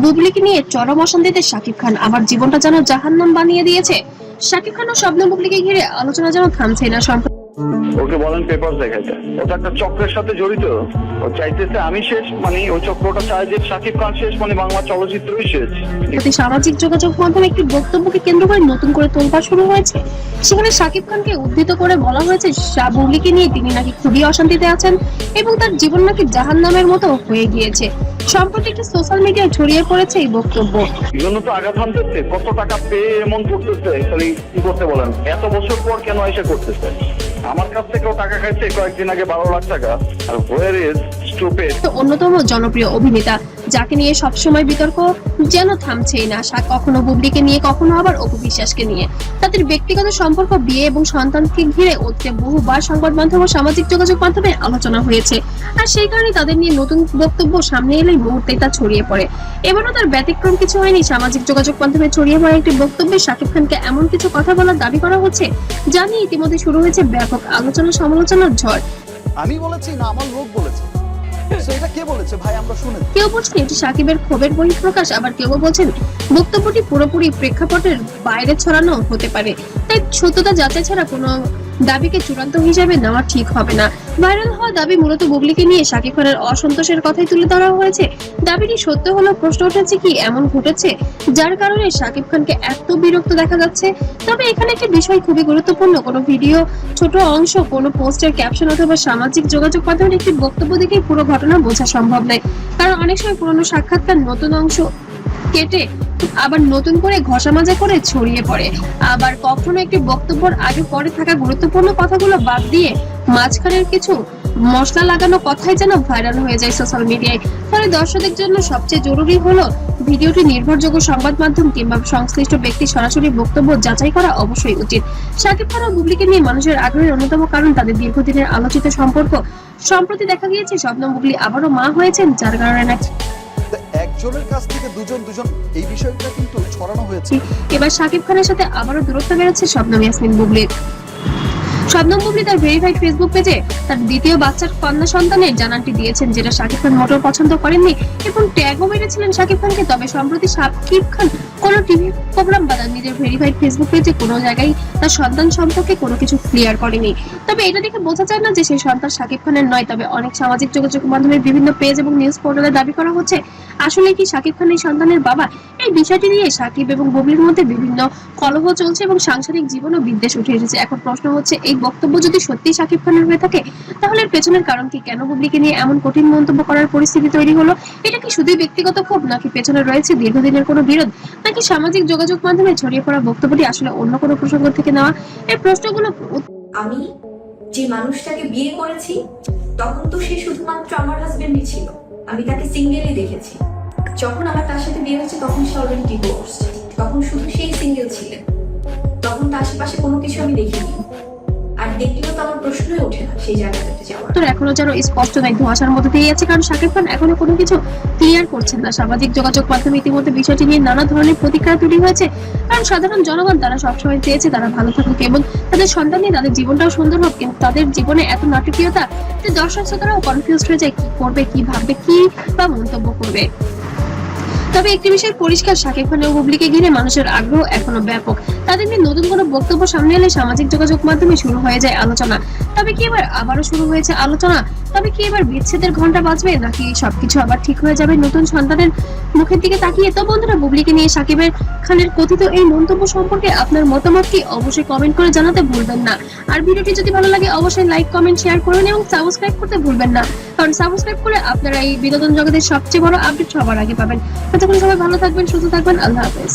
বুবলিকে নিয়ে চরম অশান্তিতে শাকিব খান। আমার জীবনটা যেন জাহান্নাম বানিয়ে দিয়েছে। শাকিব খান ও শবনম বুবলিকে ঘিরে আলোচনা যেন থামছে না। ওকে বলেন পেপার দেখাইতে, ওটা একটা চক্রের সাথে জড়িত। ও চাইতেছে আমি শেষ, মানে ওই চক্রটা চায় যে শাকিব খান শেষ, মানে বাংলা চলচ্চিত্রই শেষ। সামাজিক যোগাযোগ মাধ্যমে একটি বক্তব্যকে কেন্দ্র করে নতুন করে তোলপাড় শুরু হয়েছে। সেখানে শাকিব খানকে উদ্ধৃত করে বলা হয়েছে বুবলিকে নিয়ে তিনি নাকি খুবই অশান্তিতে আছেন এবং তার জীবন নাকি জাহান্নামের মতো হয়ে গিয়েছে। সম্প্রতি একটি সোশ্যাল মিডিয়ায় ছড়িয়ে পড়েছে এই বক্তব্য। জন্য তো আঘাত হানতেছে, কত টাকা পেয়ে এমন করতেছে, খালি কি করতে বলেন, এত বছর পর কেন এসে করতেছে? আমার কাছ থেকেও টাকা খাইছে কয়েকদিন আগে 12 লাখ টাকা। আর হোয়ার ইজ স্টুপিড। অন্যতম জনপ্রিয় অভিনেতা যাকে নিয়ে সবসময় বিতর্ক যেন থামছেই না। কখনো বুবলিকে নিয়ে, কখনো আবার অপু বিশ্বাসকে নিয়ে। তাদের ব্যক্তিগত সম্পর্ক, বিয়ে এবং সন্তানকে ঘিরে অতীতে বহুবার সংবাদ মাধ্যম ও সামাজিক যোগাযোগ মাধ্যমে আলোচনা হয়েছে। আর সেই কারণে তাদের নিয়ে নতুন বক্তব্য সামনে এলেই মুহূর্তেই তা ছড়িয়ে পড়ে। এবারও তার ব্যতিক্রম কিছু হয়নি। সামাজিক যোগাযোগ মাধ্যমে ছড়িয়ে পড়া একটি বক্তব্যে শাকিব খানকে এমন কিছু কথা বলার দাবি করা হচ্ছে যা নিয়ে ইতিমধ্যে শুরু হয়েছে ব্যাপক আলোচনা সমালোচনার ঝড়। আমি বলেছি না আমার লোক বলেছে, সেটা কে বলেছে ভাই আমরা শুনে। কেউ বলছেন এটি শাকিবের ক্ষোভের বহিঃপ্রকাশ, আবার কেউ বলছেন বক্তব্যটি পুরোপুরি প্রেক্ষাপটের বাইরে ছড়ানো হতে পারে। তাই সত্যতা যাচাই ছাড়া কোনো দাবিকে চূড়ান্ত হিসাবে নেওয়া ঠিক হবে না। ভাইরাল হওয়া দাবি মূলত বুবলিকে নিয়ে শাকিব খানের অসন্তোষের কথাই তুলে ধরা হয়েছে। দাবিটি সত্য হলো প্রশ্ন উঠেছে কি এমন ঘটেছে যার কারণে শাকিব খানকে এত বিরক্ত দেখা যাচ্ছে। তবে এখানে একটি বিষয় খুবই গুরুত্বপূর্ণ। কোনো ভিডিও, ছোট অংশ, কোনো পোস্টের ক্যাপশন অথবা সামাজিক যোগাযোগ মাধ্যমের একটি বক্তব্য দেখে পুরো ঘটনা বোঝা সম্ভব নয়। কারণ অনেক সময় পুরনো সাক্ষাৎকার নতুন অংশ কেটে আবার নতুন করে ঘষা মাজা করে ছড়িয়ে পড়ে। আবার কখনো একটি বক্তব্যের আগে পরে থাকা গুরুত্বপূর্ণ কথাগুলো বাদ দিয়ে মাঝখানের কিছু মশলা লাগানো কথাই যেন ভাইরাল হয়ে যায় সোশ্যাল মিডিয়ায়। ফলে দর্শকদের জন্য সবচেয়ে জরুরি হলো ভিডিওটি নির্ভরযোগ্য সংবাদ মাধ্যম কিংবা সংশ্লিষ্ট ব্যক্তি সরাসরি বক্তব্য যাচাই করা অবশ্যই উচিত। শাকিব খান ও বুবলিকে নিয়ে মানুষের আগ্রহের অন্যতম কারণ তাদের দীর্ঘদিনের আলোচিত সম্পর্ক। সম্প্রতি দেখা গিয়েছে শবনম বুবলি আবারও মা হয়েছেন, যার কারণে নাকি একজনের কাছ থেকে দুজন এই বিষয়টা কিন্তু ছড়ানো হয়েছে। এবার শাকিব খানের সাথে আবারও দূরত্ব বেড়েছে শবনম ইয়াসমিন বুবলির। শবনম বুবলি তার ভেরিফাইড ফেসবুক পেজে তার দ্বিতীয় বাচ্চার কন্যা সন্তানের জানানটি দিয়েছেন, যেটা শাকিব খান মোটেও পছন্দ করেননি এবং ট্যাগও মেরেছিলেন শাকিব খানকে। তবে সম্প্রতি শাকিব খান কোনো টিভি প্রোগ্রাম বা তার নিজের ভেরিফাইড ফেসবুক পেজে কোনো জায়গায় তার সন্তান সম্পর্কে কোনো কিছু ক্লিয়ার করেনি। তবে এটা দেখে বোঝা যায় না যে সেই সন্তান শাকিব খানের নয়। তবে অনেক সামাজিক যোগাযোগ মাধ্যমে বিভিন্ন পেজ এবং নিউজ পোর্টালে দাবি করা হচ্ছে আসলে কি শাকিব খান এই সন্তানের বাবা। এই বিষয়টি নিয়ে শাকিব এবং বুবলির মধ্যে বিভিন্ন কলহ চলছে এবং সাংসারিক জীবনও বিদ্বেষ উঠে এসেছে। এখন প্রশ্ন হচ্ছে এই বক্তব্য যদি সত্যি শাকিব খানের হয়ে থাকে তাহলে এর পেছনের কারণ কি? কেন বুবলিকে নিয়ে এমন কঠিন মন্তব্য করার পরিস্থিতি তৈরি হলো? এটা কি শুধুই ব্যক্তিগত ক্ষোভ, নাকি পেছনে রয়েছে দীর্ঘদিনের কোনো বিরোধ, নাকি সামাজিক যোগাযোগ মাধ্যমে ছড়িয়ে পড়া বক্তব্যটি আসলে অন্য কোনো প্রসঙ্গ থেকে নেওয়া? এই প্রশ্নগুলো আমি যে মানুষটাকে বিয়ে করেছি তখন তো সে শুধুমাত্র আমার হাজবেন্ডই ছিল, আমি তাকে সিঙ্গেলই দেখেছি। যখন আমার তার সাথে বিয়ে হয়েছে তখন সে অলরেডি ডিভোর্স, তখন শুধু সেই সিঙ্গেল ছিলেন, তখন তার আশেপাশে কোনো কিছু আমি দেখিনি। আর দেখলেও তো আমার প্রশ্নই ওঠে না সেই জায়গাটাতে যাওয়ার। তো এখনো যেন স্পষ্ট নয়, ধোঁয়াশার মধ্যে দিয়ে যাচ্ছে, কারণ শাকিব খান এখনো কোনো কিছু ক্লিয়ার করছেন না। সামাজিক যোগাযোগ মাধ্যমে ইতিমধ্যে বিষয়টি নিয়ে নানা ধরনের প্রতিক্রিয়া তৈরি হয়েছে। কারণ সাধারণ জনগণ তারা সবসময় চেয়েছে তারা ভালো থাকুক এবং তাদের সন্তান নিয়ে তাদের জীবনটাও সুন্দর হোক, কিন্তু তাদের জীবনে এত নাটকীয়তা যে দর্শক শ্রোতারাও কনফিউজড হয়ে যায় কি করবে, কি ভাববে, কি বা মন্তব্য করবে। তবে একটি বিষয় পরিষ্কার, শাকিব খান ও বুবলিকে ঘিরে মানুষের আগ্রহ এখনো ব্যাপক। তাদের নিয়ে নতুন কোনো বক্তব্য সামনে এলে সামাজিক যোগাযোগ মাধ্যমে শুরু হয়ে যায় আলোচনা। তবে কি এবার আবারও শুরু হয়েছে আলোচনা? তবে কি এবার বিচ্ছেদের ঘন্টা বাজবে, নাকি সবকিছু আবার ঠিক হয়ে যাবে নতুন সন্তানের মুখের দিকে তাকিয়ে? তো বন্ধুরা, বুবলিকে নিয়ে শাকিবের খানের কথিত এই মন্তব্য সম্পর্কে আপনার মতামত কি অবশ্যই কমেন্ট করে জানাতে ভুলবেন না। আর ভিডিওটি যদি ভালো লাগে অবশ্যই লাইক, কমেন্ট, শেয়ার করবেন এবং সাবস্ক্রাইব করতে ভুলবেন না, কারণ সাবস্ক্রাইব করে আপনারা এই বিনোদন জগতের সবচেয়ে বড় আপডেট সবার আগে পাবেন। ততক্ষণ সবাই ভালো থাকবেন, সুস্থ থাকবেন। আল্লাহ হাফেজ।